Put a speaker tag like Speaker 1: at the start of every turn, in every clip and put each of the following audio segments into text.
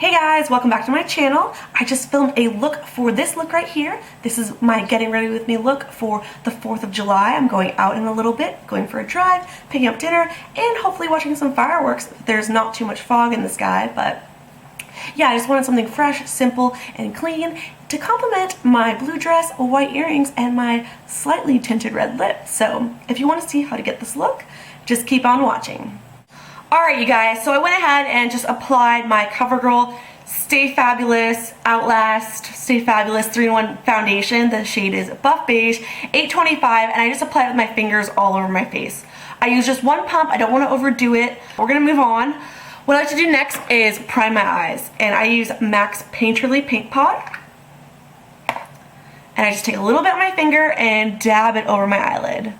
Speaker 1: Hey guys, welcome back to my channel. I just filmed a look for this look right here. This is my getting ready with me look for the 4th of July. I'm going out in a little bit, going for a drive, picking up dinner, and hopefully watching some fireworks. There's not too much fog in the sky, but yeah, I just wanted something fresh, simple, and clean to complement my blue dress, white earrings, and my slightly tinted red lip. So if you want to see how to get this look, just keep on watching. Alright you guys, so I went ahead and just applied my CoverGirl Stay Fabulous Outlast Stay Fabulous 3-in-1 foundation. The shade is Buff Beige, 825, and I just applied it with my fingers all over my face. I use just one pump, I don't want to overdo it. We're going to move on. What I like to do next is prime my eyes, and I use MAC's Painterly Paint Pot. And I just take a little bit on my finger and dab it over my eyelid.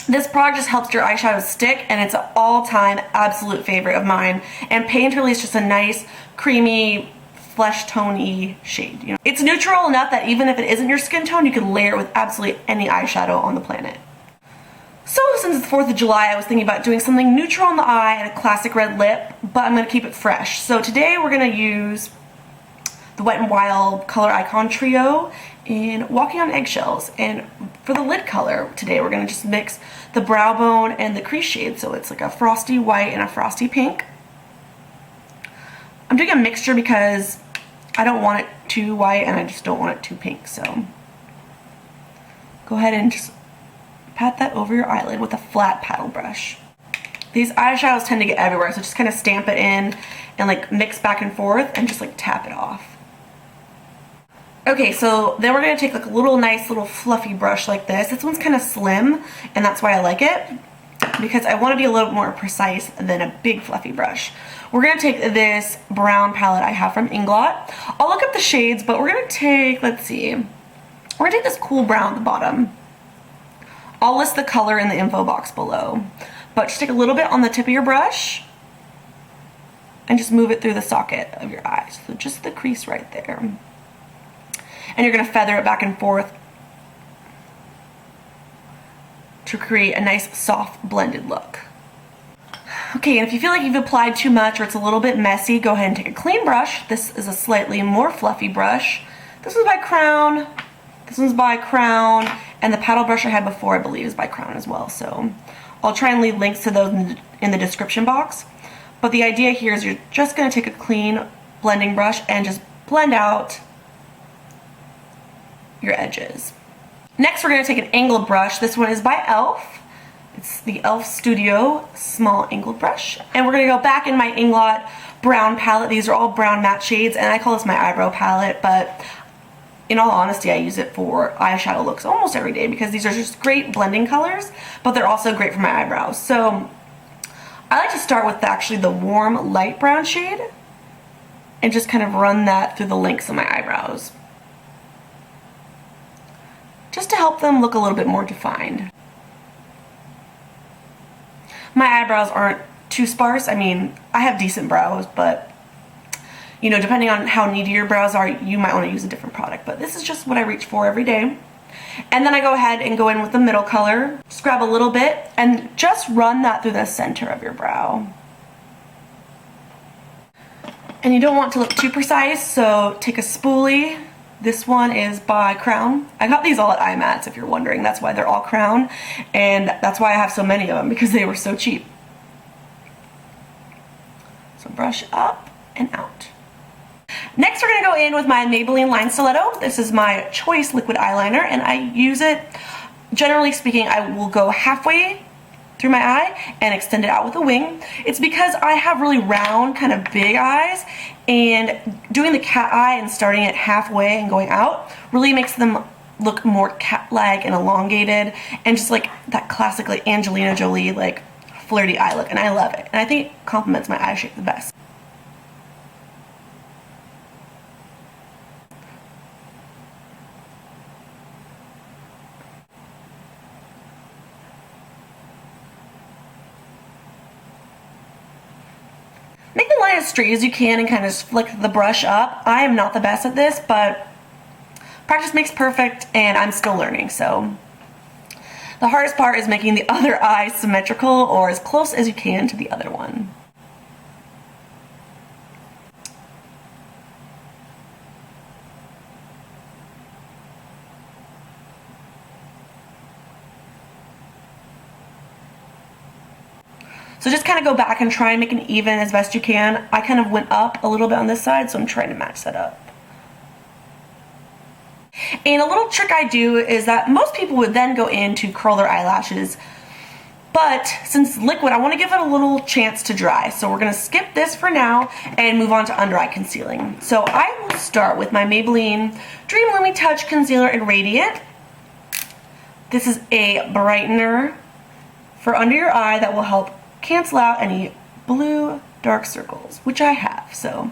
Speaker 1: This product just helps your eyeshadow stick, and it's an all-time absolute favorite of mine. And Painterly is just a nice, creamy, flesh tone-y shade. You know, it's neutral enough that even if it isn't your skin tone, you can layer it with absolutely any eyeshadow on the planet. So since it's the 4th of July, I was thinking about doing something neutral on the eye and a classic red lip, but I'm going to keep it fresh. So today we're going to use the Wet n Wild Color Icon Trio in Walking on Eggshells. And for the lid color today, we're going to just mix the brow bone and the crease shade. So it's like a frosty white and a frosty pink. I'm doing a mixture because I don't want it too white and I just don't want it too pink. So go ahead and just pat that over your eyelid with a flat paddle brush. These eyeshadows tend to get everywhere, so just kind of stamp it in and like mix back and forth and just like tap it off. Okay, so then we're going to take like a little nice little fluffy brush like this. This one's kind of slim, and that's why I like it, because I want to be a little more precise than a big fluffy brush. We're going to take this brown palette I have from Inglot. I'll look up the shades, but we're going to take, let's see, we're going to take this cool brown at the bottom. I'll list the color in the info box below, but just take a little bit on the tip of your brush and just move it through the socket of your eye. So just the crease right there. And you're going to feather it back and forth to create a nice soft blended look. Okay, and if you feel like you've applied too much or it's a little bit messy, go ahead and take a clean brush. This is a slightly more fluffy brush. This one's by Crown. This one's by Crown. And the paddle brush I had before, I believe, is by Crown as well. So I'll try and leave links to those in the description box. But the idea here is you're just going to take a clean blending brush and just blend out your edges. Next we're going to take an angled brush. This one is by e.l.f. It's the e.l.f. Studio small angled brush. And we're going to go back in my Inglot brown palette. These are all brown matte shades, and I call this my eyebrow palette, but in all honesty I use it for eyeshadow looks almost every day because these are just great blending colors, but they're also great for my eyebrows. So I like to start with actually the warm light brown shade and just kind of run that through the links of my eyebrows, just to help them look a little bit more defined. My eyebrows aren't too sparse. I mean, I have decent brows, but you know, depending on how needy your brows are, you might want to use a different product, but this is just what I reach for every day. And then I go ahead and go in with the middle color, just grab a little bit and just run that through the center of your brow. And you don't want to look too precise, so take a spoolie. This one is by Crown. I got these all at IMATS, if you're wondering. That's why they're all Crown, and that's why I have so many of them, because they were so cheap. So brush up and out. Next we're going to go in with my Maybelline Line Stiletto. This is my choice liquid eyeliner, and I use it, generally speaking, I will go halfway through my eye and extend it out with a wing. It's because I have really round, kind of big eyes, and doing the cat eye and starting it halfway and going out really makes them look more cat-like and elongated and just like that classic like Angelina Jolie like flirty eye look, and I love it. And I think it complements my eye shape the best. Make the line as straight as you can and kind of flick the brush up. I am not the best at this, but practice makes perfect, and I'm still learning. So the hardest part is making the other eye symmetrical or as close as you can to the other one. So just kind of go back and try and make it even as best you can. I kind of went up a little bit on this side, so I'm trying to match that up. And a little trick I do is that most people would then go in to curl their eyelashes, but since it's liquid, I want to give it a little chance to dry. So we're going to skip this for now and move on to under eye concealing. So I will start with my Maybelline Dream Lumi Touch Concealer in Radiant. This is a brightener for under your eye that will help cancel out any blue dark circles, which I have. So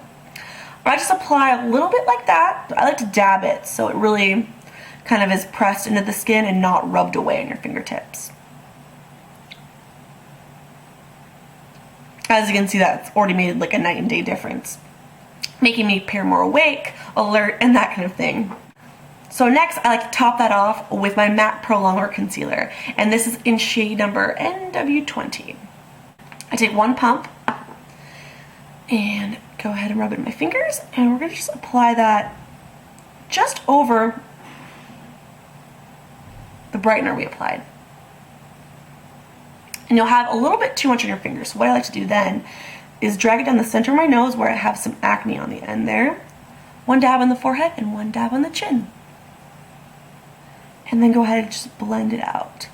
Speaker 1: I just apply a little bit like that. I like to dab it so it really kind of is pressed into the skin and not rubbed away on your fingertips. As you can see, that's already made like a night and day difference, making me appear more awake, alert, and that kind of thing. So next, I like to top that off with my Matte Prolonger Concealer, and this is in shade number NW20. I take one pump and go ahead and rub it in my fingers, and we're going to just apply that just over the brightener we applied. And you'll have a little bit too much on your fingers. So what I like to do then is drag it down the center of my nose where I have some acne on the end there. One dab on the forehead and one dab on the chin. And then go ahead and just blend it out.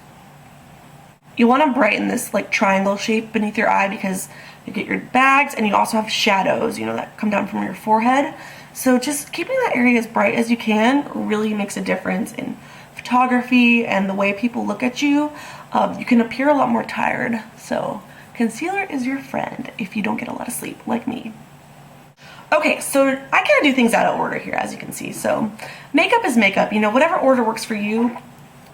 Speaker 1: You want to brighten this like triangle shape beneath your eye because you get your bags and you also have shadows, you know, that come down from your forehead. So just keeping that area as bright as you can really makes a difference in photography and the way people look at you. You can appear a lot more tired. So concealer is your friend if you don't get a lot of sleep like me. Okay, so I kind of do things out of order here, as you can see. So makeup is makeup, you know, whatever order works for you,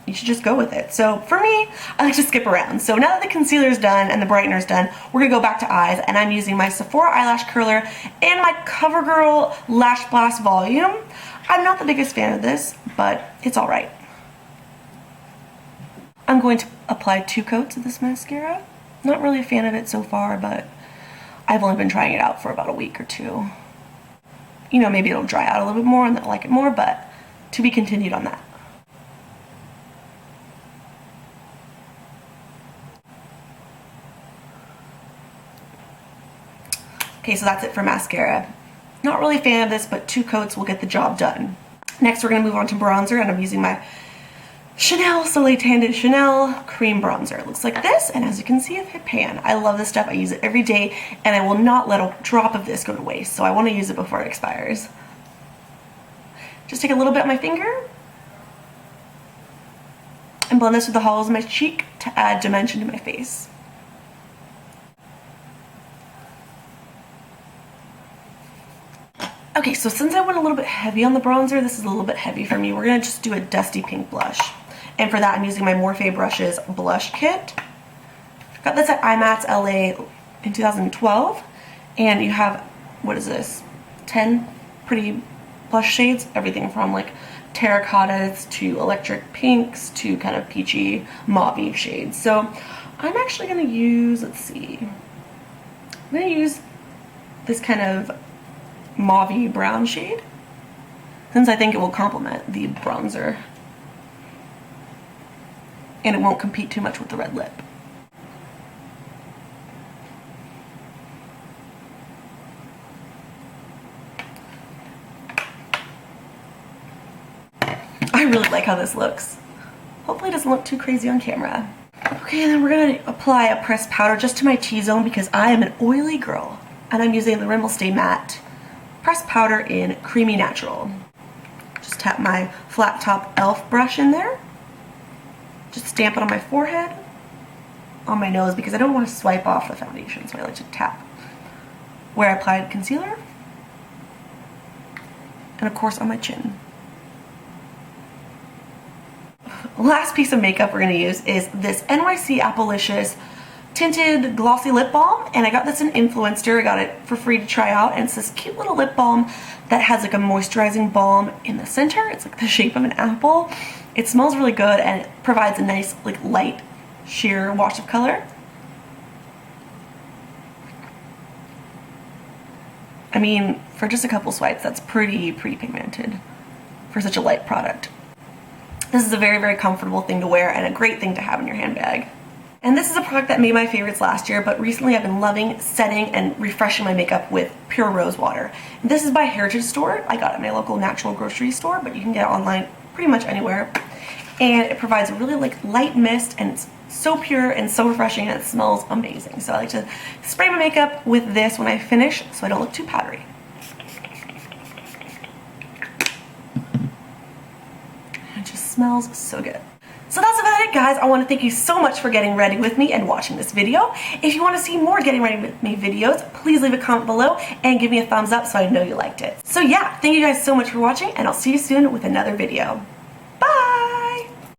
Speaker 1: you should just go with it. So for me, I like to skip around. So now that the concealer is done and the brightener is done, we're gonna go back to eyes, and I'm using my Sephora eyelash curler and my CoverGirl Lash Blast Volume. I'm not the biggest fan of this, but it's all right. I'm going to apply 2 coats of this mascara. Not really a fan of it so far, but I've only been trying it out for about a week or 2. You know, maybe it'll dry out a little bit more and I'll like it more, but to be continued on that. Okay, so that's it for mascara. Not really a fan of this, but 2 coats will get the job done. Next, we're gonna move on to bronzer, and I'm using my Chanel Soleil Tanned Chanel Cream Bronzer. It looks like this, and as you can see, I've hit pan. I love this stuff. I use it every day, and I will not let a drop of this go to waste, so I want to use it before it expires. Just take a little bit on my finger and blend this with the hollows of my cheek to add dimension to my face. Okay, so since I went a little bit heavy on the bronzer, this is a little bit heavy for me. We're going to just do a dusty pink blush. And for that, I'm using my Morphe Brushes Blush Kit. Got this at IMATS LA in 2012. And you have, what is this, 10 pretty blush shades. Everything from like terracottas to electric pinks to kind of peachy mauve shades. So I'm actually going to use, let's see, I'm going to use this kind of mauve brown shade, since I think it will complement the bronzer and it won't compete too much with the red lip. I really like how this looks. Hopefully it doesn't look too crazy on camera. Okay, and then we're going to apply a pressed powder just to my T-zone because I am an oily girl, and I'm using the Rimmel Stay Matte pressed powder in Creamy Natural. Just tap my flat top e.l.f. brush in there. Just stamp it on my forehead, on my nose, because I don't want to swipe off the foundation, so I like to tap where I applied concealer, and of course on my chin. Last piece of makeup we're going to use is this NYC Appalicious tinted glossy lip balm, and I got this in Influencer. I got it for free to try out, and it's this cute little lip balm that has like a moisturizing balm in the center. It's like the shape of an apple. It smells really good, and it provides a nice like light sheer wash of color. I mean, for just a couple swipes, that's pretty pigmented for such a light product. This is a very, very comfortable thing to wear and a great thing to have in your handbag. And this is a product that made my favorites last year, but recently I've been loving setting and refreshing my makeup with Pure Rose Water. And this is by Heritage Store. I got it at my local natural grocery store, but you can get it online pretty much anywhere. And it provides a really like light mist, and it's so pure and so refreshing, and it smells amazing. So I like to spray my makeup with this when I finish so I don't look too powdery. It just smells so good. So that's about it, guys. I want to thank you so much for getting ready with me and watching this video. If you want to see more getting ready with me videos, please leave a comment below and give me a thumbs up so I know you liked it. So yeah, thank you guys so much for watching, and I'll see you soon with another video.